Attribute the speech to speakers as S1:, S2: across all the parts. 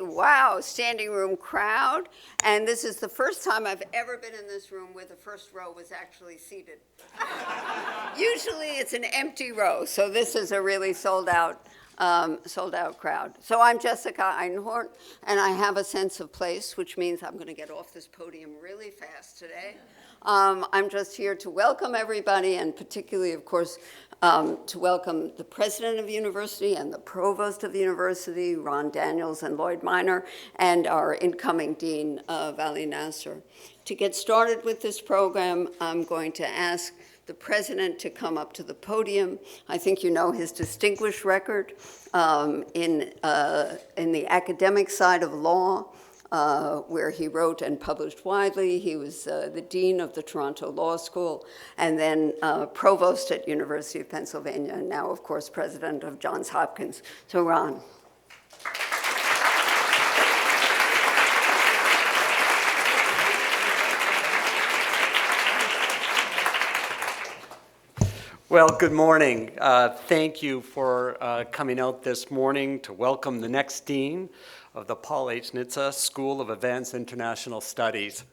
S1: wow, standing room crowd. And this is the first time I've ever been in this room where the first row was actually seated. Usually it's an empty row, so this is a really sold out crowd. So I'm Jessica Einhorn, and I have a sense of place, which means I'm going to get off this podium really fast today. I'm just here to welcome everybody, and particularly, of course, to welcome the president of the university and the provost of the university, Ron Daniels and Lloyd Minor, and our incoming Dean Vali Nasr. To get started with this program, I'm going to ask the president to come up to the podium. I think you know his distinguished record in the academic side of law, where he wrote and published widely. He was the dean of the Toronto Law School, and then provost at University of Pennsylvania, and now, of course, president of Johns Hopkins. So, Ron.
S2: Well, good morning. Thank you for coming out this morning to welcome the next dean of the Paul H. Nitze School of Advanced International Studies.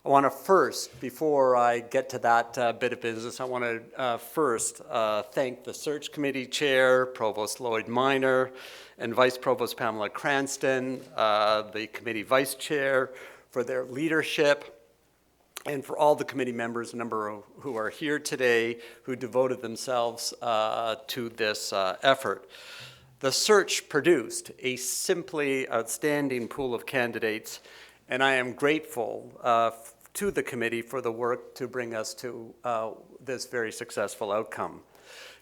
S2: I want to first, before I get to that bit of business, I want to first thank the Search Committee Chair, Provost Lloyd Minor, and Vice Provost Pamela Cranston, the Committee Vice Chair, for their leadership, and for all the committee members, a number who are here today, who devoted themselves to this effort. The search produced a simply outstanding pool of candidates, and I am grateful to the committee for the work to bring us to this very successful outcome.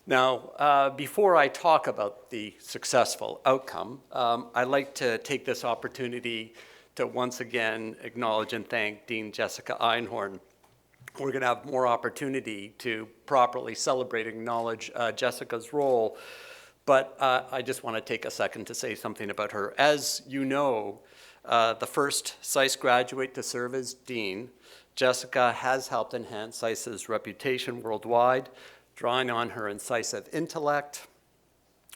S2: Now, before I talk about the successful outcome, I'd like to take this opportunity to once again acknowledge and thank Dean Jessica Einhorn. We're going to have more opportunity to properly celebrate and acknowledge Jessica's role, but I just want to take a second to say something about her. As you know, the first SAIS graduate to serve as dean, Jessica has helped enhance SAIS's reputation worldwide, drawing on her incisive intellect,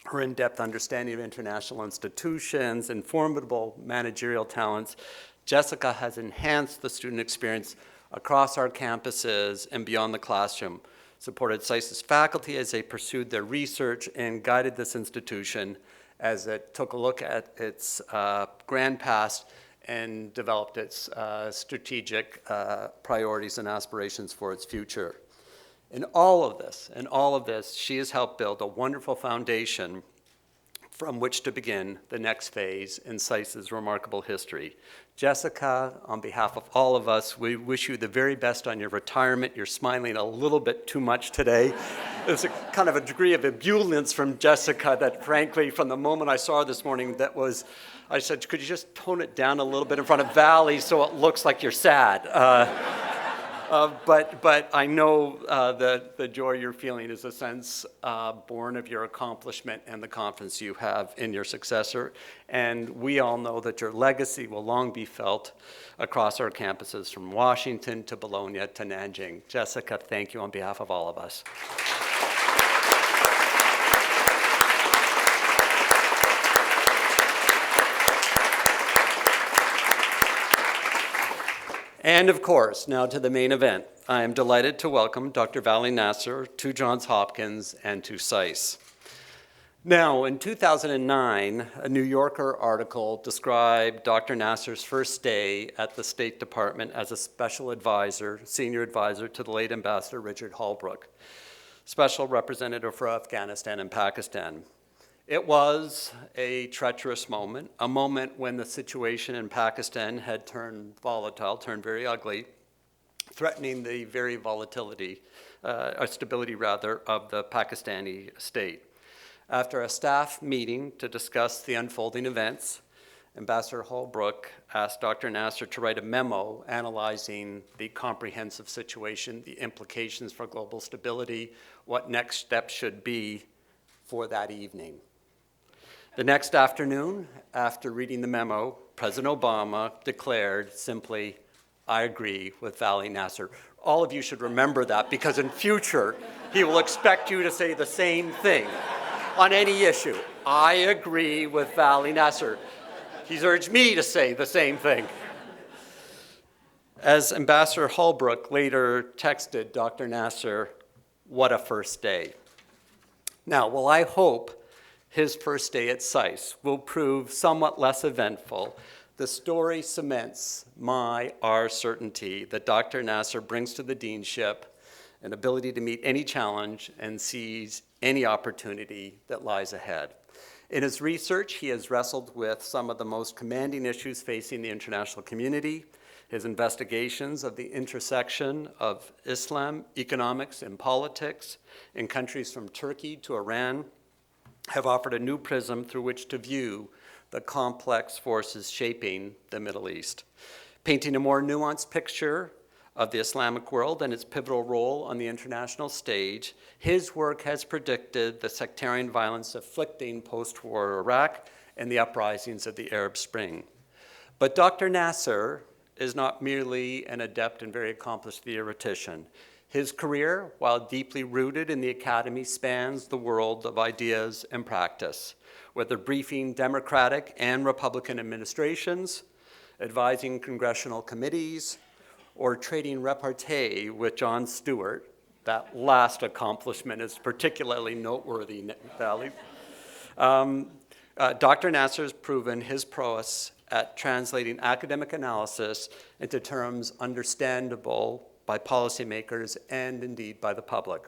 S2: her in-depth understanding of international institutions, and formidable managerial talents. Jessica has enhanced the student experience across our campuses and beyond the classroom, supported SAIS's faculty as they pursued their research, and guided this institution as it took a look at its grand past and developed its strategic priorities and aspirations for its future. In all of this, she has helped build a wonderful foundation from which to begin the next phase in SAIS's remarkable history. Jessica, on behalf of all of us, we wish you the very best on your retirement. You're smiling a little bit too much today. There's a kind of a degree of ebullience from Jessica that, frankly, from the moment I saw her this morning, I said, could you just tone it down a little bit in front of Vali so it looks like you're sad? But I know the joy you're feeling is a sense born of your accomplishment and the confidence you have in your successor. And we all know that your legacy will long be felt across our campuses from Washington to Bologna to Nanjing. Jessica, thank you on behalf of all of us. And of course, now to the main event. I am delighted to welcome Dr. Vali Nasr to Johns Hopkins and to SAIS. Now, in 2009, a New Yorker article described Dr. Nasr's first day at the State Department as a special advisor, senior advisor to the late Ambassador Richard Holbrooke, special representative for Afghanistan and Pakistan. It was a treacherous moment, a moment when the situation in Pakistan had turned volatile, turned very ugly, threatening the very stability of the Pakistani state. After a staff meeting to discuss the unfolding events, Ambassador Holbrooke asked Dr. Nasr to write a memo analyzing the comprehensive situation, the implications for global stability, what next steps should be for that evening. The next afternoon, after reading the memo, President Obama declared simply, "I agree with Vali Nasr." All of you should remember that, because in future, he will expect you to say the same thing on any issue. I agree with Vali Nasr. He's urged me to say the same thing. As Ambassador Holbrook later texted Dr. Nasr, "What a first day." Now, while I hope his first day at SAIS will prove somewhat less eventful, the story cements our certainty that Dr. Nasr brings to the deanship an ability to meet any challenge and seize any opportunity that lies ahead. In his research, he has wrestled with some of the most commanding issues facing the international community. His investigations of the intersection of Islam, economics, and politics in countries from Turkey to Iran have offered a new prism through which to view the complex forces shaping the Middle East. Painting a more nuanced picture of the Islamic world and its pivotal role on the international stage, his work has predicted the sectarian violence afflicting post-war Iraq and the uprisings of the Arab Spring. But Dr. Nasr is not merely an adept and very accomplished theoretician. His career, while deeply rooted in the academy, spans the world of ideas and practice, whether briefing Democratic and Republican administrations, advising congressional committees, or trading repartee with Jon Stewart. That last accomplishment is particularly noteworthy, Vali. Dr. Nasr has proven his prowess at translating academic analysis into terms understandable by policymakers and indeed by the public.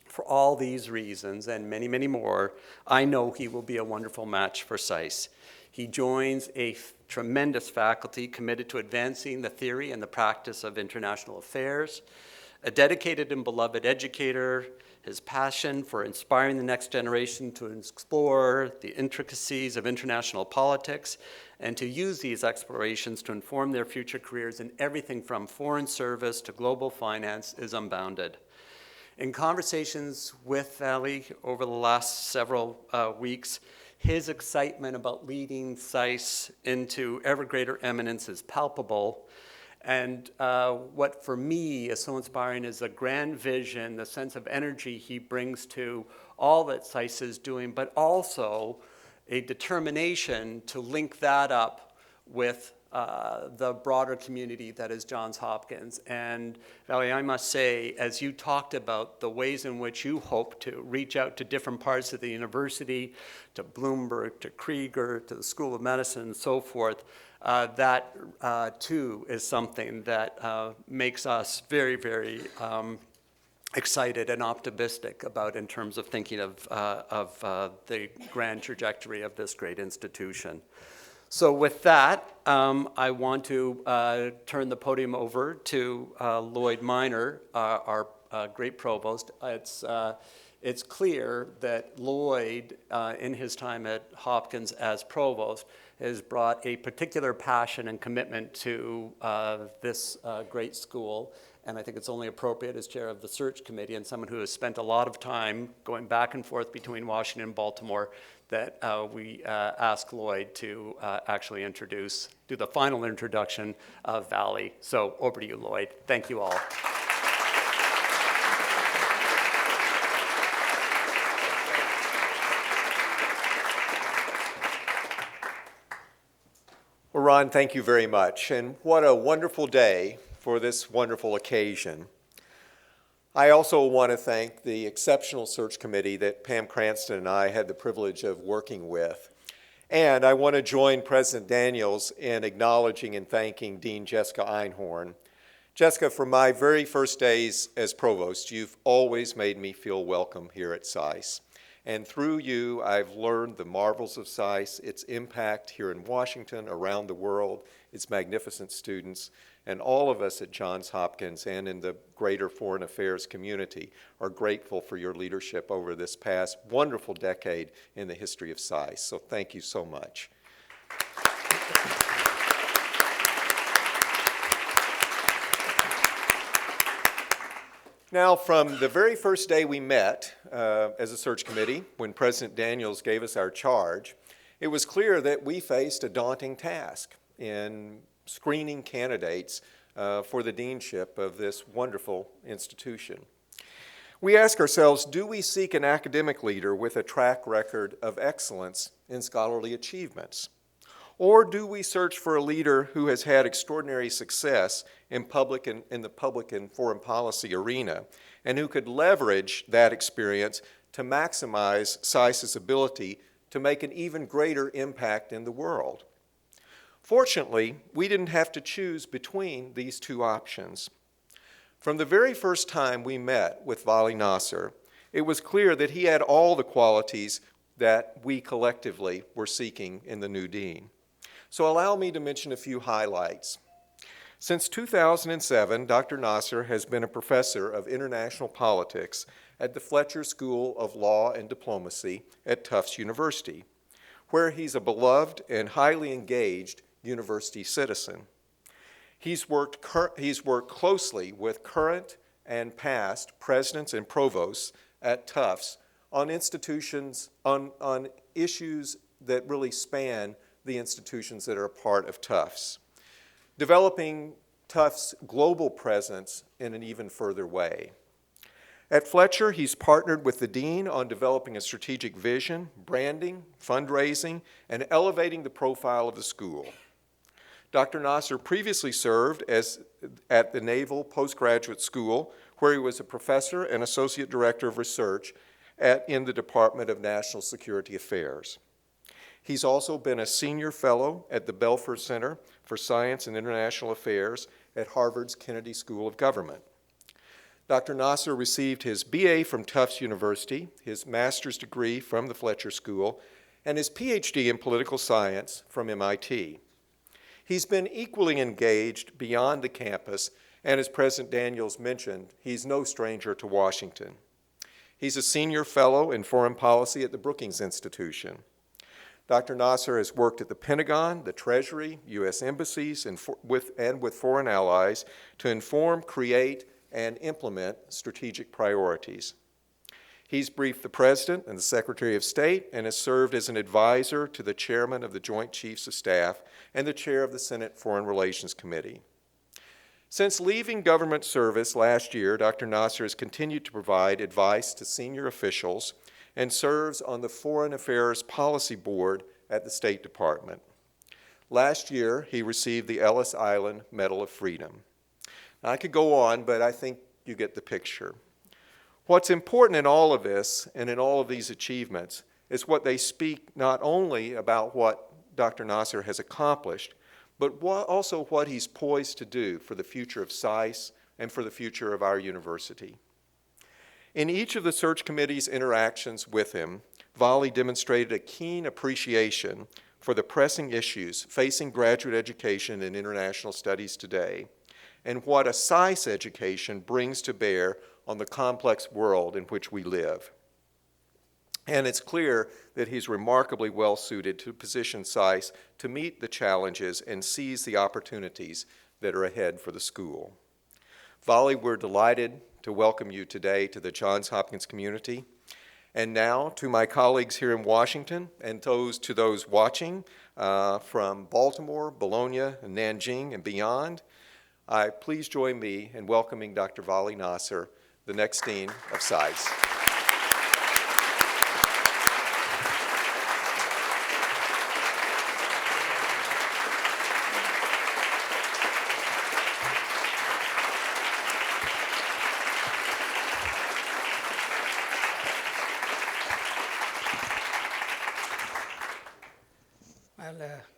S2: For all these reasons and many, many more, I know he will be a wonderful match for SAIS. He joins a tremendous faculty committed to advancing the theory and the practice of international affairs, a dedicated and beloved educator, his passion for inspiring the next generation to explore the intricacies of international politics and to use these explorations to inform their future careers in everything from foreign service to global finance is unbounded. In conversations with Vali over the last several weeks, his excitement about leading SAIS into ever greater eminence is palpable. And what for me is so inspiring is the grand vision, the sense of energy he brings to all that SAIS is doing, but also a determination to link that up with the broader community that is Johns Hopkins. And Vali, I must say, as you talked about the ways in which you hope to reach out to different parts of the university, to Bloomberg, to Krieger, to the School of Medicine, and so forth, that too is something that makes us very, very excited and optimistic about in terms of thinking of the grand trajectory of this great institution. So with that, I want to turn the podium over to Lloyd Minor, our great provost. It's clear that Lloyd, in his time at Hopkins as provost, has brought a particular passion and commitment to this great school. And I think it's only appropriate as chair of the search committee and someone who has spent a lot of time going back and forth between Washington and Baltimore that we ask Lloyd to actually do the final introduction of Vali. So over to you, Lloyd. Thank you all.
S3: Well, Ron, thank you very much. And what a wonderful day for this wonderful occasion. I also want to thank the exceptional search committee that Pam Cranston and I had the privilege of working with. And I want to join President Daniels in acknowledging and thanking Dean Jessica Einhorn. Jessica, from my very first days as provost, you've always made me feel welcome here at SAIS. And through you, I've learned the marvels of SAIS, its impact here in Washington, around the world, its magnificent students, and all of us at Johns Hopkins and in the greater foreign affairs community are grateful for your leadership over this past wonderful decade in the history of SAIS. So thank you so much. Now, from the very first day we met as a search committee, when President Daniels gave us our charge, it was clear that we faced a daunting task in screening candidates for the deanship of this wonderful institution. We ask ourselves, do we seek an academic leader with a track record of excellence in scholarly achievements? Or do we search for a leader who has had extraordinary success in the public and foreign policy arena, and who could leverage that experience to maximize SAIS's ability to make an even greater impact in the world? Fortunately, we didn't have to choose between these two options. From the very first time we met with Vali Nasr, it was clear that he had all the qualities that we collectively were seeking in the new dean. So allow me to mention a few highlights. Since 2007, Dr. Nasr has been a professor of international politics at the Fletcher School of Law and Diplomacy at Tufts University, where he's a beloved and highly engaged university citizen. He's worked closely with current and past presidents and provosts at Tufts on issues that really span the institutions that are a part of Tufts, developing Tufts' global presence in an even further way. At Fletcher, he's partnered with the dean on developing a strategic vision, branding, fundraising, and elevating the profile of the school. Dr. Nasr previously served at the Naval Postgraduate School, where he was a professor and associate director of research in the Department of National Security Affairs. He's also been a senior fellow at the Belfer Center for Science and International Affairs at Harvard's Kennedy School of Government. Dr. Nasr received his BA from Tufts University, his master's degree from the Fletcher School, and his PhD in political science from MIT. He's been equally engaged beyond the campus, and as President Daniels mentioned, he's no stranger to Washington. He's a senior fellow in foreign policy at the Brookings Institution. Dr. Nasr has worked at the Pentagon, the Treasury, U.S. embassies, and with foreign allies to inform, create, and implement strategic priorities. He's briefed the President and the Secretary of State and has served as an advisor to the Chairman of the Joint Chiefs of Staff and the Chair of the Senate Foreign Relations Committee. Since leaving government service last year, Dr. Nasr has continued to provide advice to senior officials and serves on the Foreign Affairs Policy Board at the State Department. Last year, he received the Ellis Island Medal of Freedom. Now, I could go on, but I think you get the picture. What's important in all of this and in all of these achievements is what they speak not only about what Dr. Nasr has accomplished, but also what he's poised to do for the future of SAIS and for the future of our university. In each of the search committee's interactions with him, Vali demonstrated a keen appreciation for the pressing issues facing graduate education and international studies today, and what a SAIS education brings to bear on the complex world in which we live. And it's clear that he's remarkably well suited to position SAIS to meet the challenges and seize the opportunities that are ahead for the school. Vali, we're delighted to welcome you today to the Johns Hopkins community. And now to my colleagues here in Washington and to those watching from Baltimore, Bologna, and Nanjing and beyond, please join me in welcoming Dr. Vali Nasr, the next Dean of SAIS.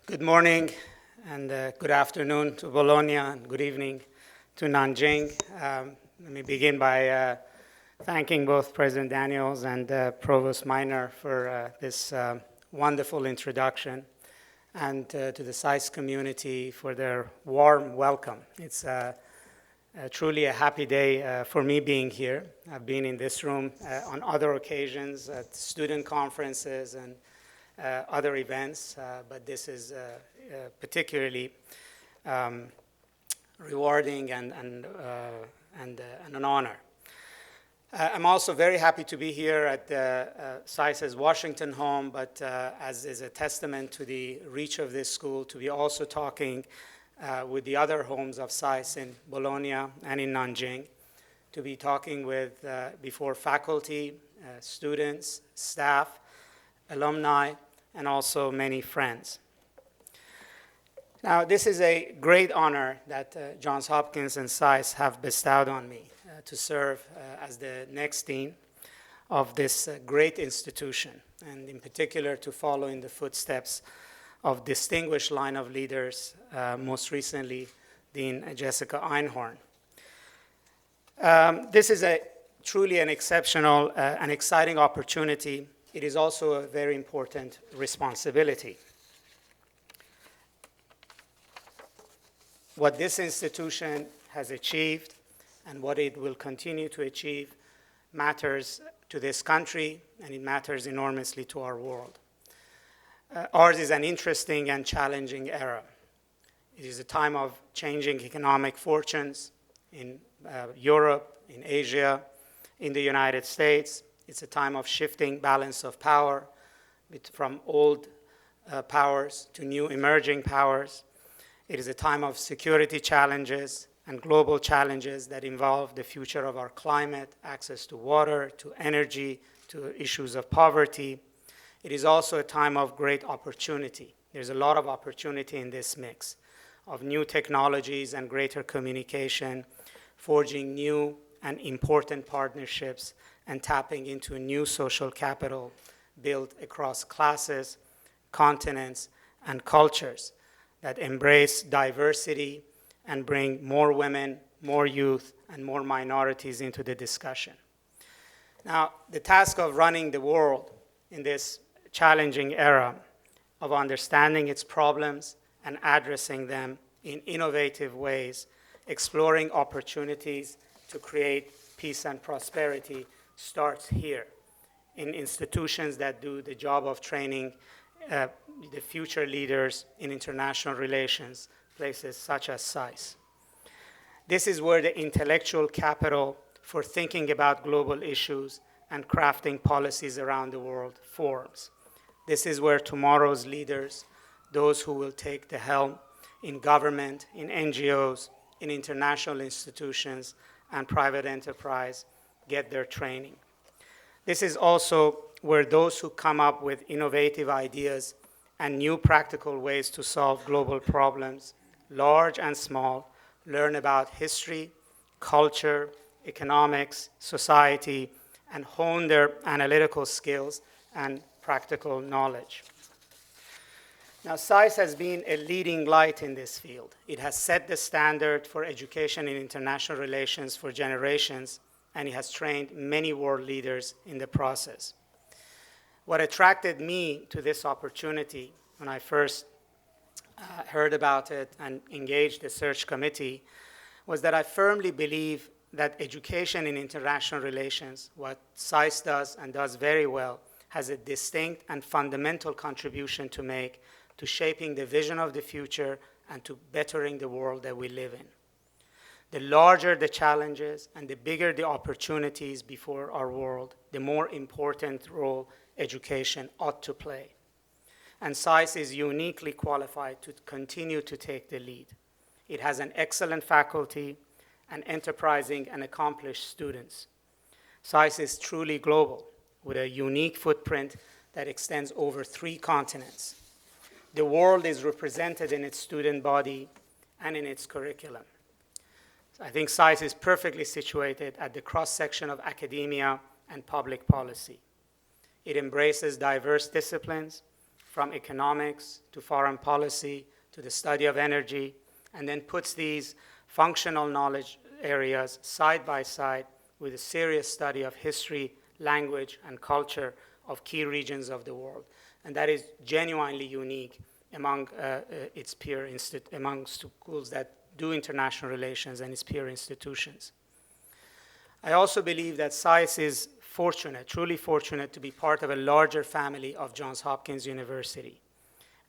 S4: Good morning and good afternoon to Bologna and good evening to Nanjing. Let me begin by thanking both President Daniels and Provost Minor for this wonderful introduction, and to the SAIS community for their warm welcome. It's truly a happy day for me being here. I've been in this room on other occasions at student conferences and other events, but this is particularly rewarding and an honor. I'm also very happy to be here at SAIS's Washington home, but as is a testament to the reach of this school, to be also talking with the other homes of SAIS in Bologna and in Nanjing, to be talking with before faculty, students, staff, alumni, and also many friends. Now, this is a great honor that Johns Hopkins and SAIS have bestowed on me to serve as the next dean of this great institution, and in particular to follow in the footsteps of distinguished line of leaders, most recently Dean Jessica Einhorn. This is truly an exceptional and exciting opportunity. It is also a very important responsibility. What this institution has achieved and what it will continue to achieve matters to this country, and it matters enormously to our world. Ours is an interesting and challenging era. It is a time of changing economic fortunes in Europe, in Asia, in the United States. It's a time of shifting balance of power from old powers to new emerging powers. It is a time of security challenges and global challenges that involve the future of our climate, access to water, to energy, to issues of poverty. It is also a time of great opportunity. There's a lot of opportunity in this mix of new technologies and greater communication, forging new and important partnerships, and tapping into new social capital built across classes, continents, and cultures that embrace diversity and bring more women, more youth, and more minorities into the discussion. Now, the task of running the world in this challenging era of understanding its problems and addressing them in innovative ways, exploring opportunities to create peace and prosperity starts here in institutions that do the job of training the future leaders in international relations, places such as SAIS. This is where the intellectual capital for thinking about global issues and crafting policies around the world forms. This is where tomorrow's leaders, those who will take the helm in government, in NGOs, in international institutions, and private enterprise, get their training. This is also where those who come up with innovative ideas and new practical ways to solve global problems, large and small, learn about history, culture, economics, society, and hone their analytical skills and practical knowledge. Now, SAIS has been a leading light in this field. It has set the standard for education in international relations for generations, and it has trained many world leaders in the process. What attracted me to this opportunity when I first heard about it and engaged the search committee was that I firmly believe that education in international relations, what SAIS does and does very well, has a distinct and fundamental contribution to make to shaping the vision of the future and to bettering the world that we live in. The larger the challenges and the bigger the opportunities before our world, the more important role education ought to play. And SAIS is uniquely qualified to continue to take the lead. It has an excellent faculty and enterprising and accomplished students. SAIS is truly global with a unique footprint that extends over 3 continents. The world is represented in its student body and in its curriculum. I think SAIS is perfectly situated at the cross-section of academia and public policy. It embraces diverse disciplines, from economics to foreign policy to the study of energy, and then puts these functional knowledge areas side by side with a serious study of history, language, and culture of key regions of the world. And that is genuinely unique among its peer among schools that do international relations and its peer institutions. I also believe that SAIS is fortunate, truly fortunate, to be part of a larger family of Johns Hopkins University.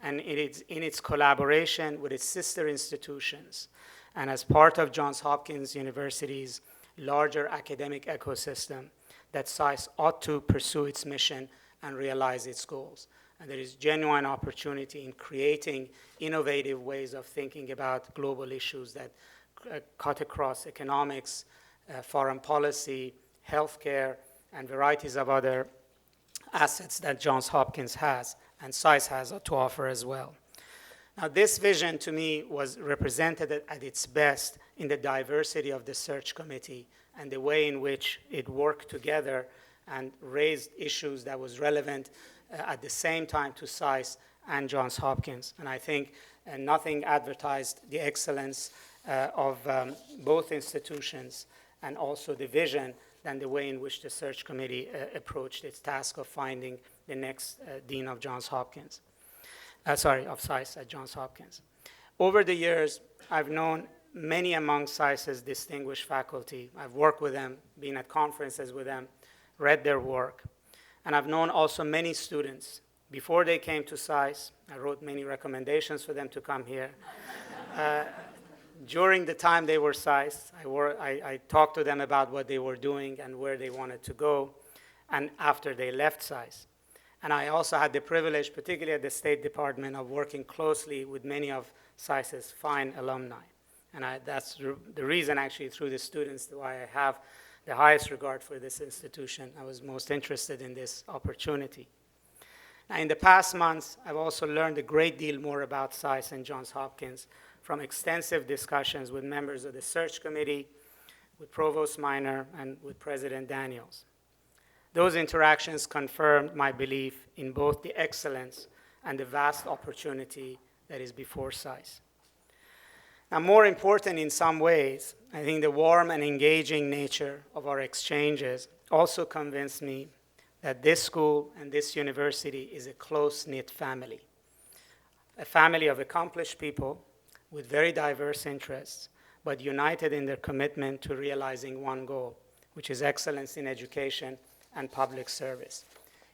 S4: And it is in its collaboration with its sister institutions and as part of Johns Hopkins University's larger academic ecosystem that SAIS ought to pursue its mission and realize its goals. And there is genuine opportunity in creating innovative ways of thinking about global issues that cut across economics, foreign policy, healthcare, and varieties of other assets that Johns Hopkins has and SAIS has to offer as well. Now, this vision to me was represented at its best in the diversity of the search committee and the way in which it worked together and raised issues that was relevant at the same time to SAIS and Johns Hopkins. And I think nothing advertised the excellence of both institutions and also the vision than the way in which the search committee approached its task of finding the next dean of Johns Hopkins. Of SAIS at Johns Hopkins. Over the years, I've known many among SAIS's distinguished faculty. I've worked with them, been at conferences with them, read their work. And I've known also many students. Before they came to SAIS, I wrote many recommendations for them to come here. During the time they were SAIS, I talked to them about what they were doing and where they wanted to go, and after they left SAIS. And I also had the privilege, particularly at the State Department, of working closely with many of SAIS's fine alumni. And that's the reason, actually, through the students, why I have the highest regard for this institution. I was most interested in this opportunity. Now, in the past months, I've also learned a great deal more about SAIS and Johns Hopkins from extensive discussions with members of the search committee, with Provost Minor, and with President Daniels. Those interactions confirmed my belief in both the excellence and the vast opportunity that is before SAIS. Now, more important in some ways, I think the warm and engaging nature of our exchanges also convinced me that this school and this university is a close-knit family, a family of accomplished people with very diverse interests, but united in their commitment to realizing one goal, which is excellence in education and public service.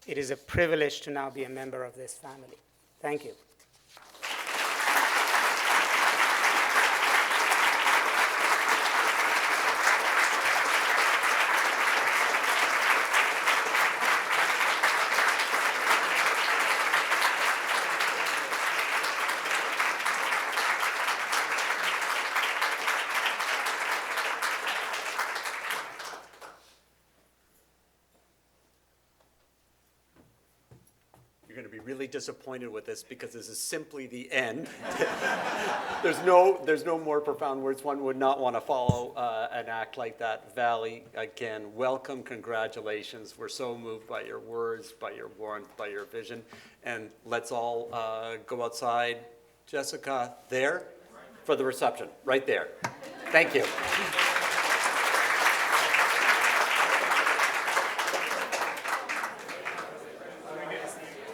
S4: It is a privilege to now be a member of this family. Thank you.
S2: You're going to be really disappointed with this because this is simply the end. There's no more profound words. One would not want to follow an act like that. Vali, again, welcome, congratulations. We're so moved by your words, by your warmth, by your vision. And let's all go outside. Jessica, there for the reception, right there. Thank you.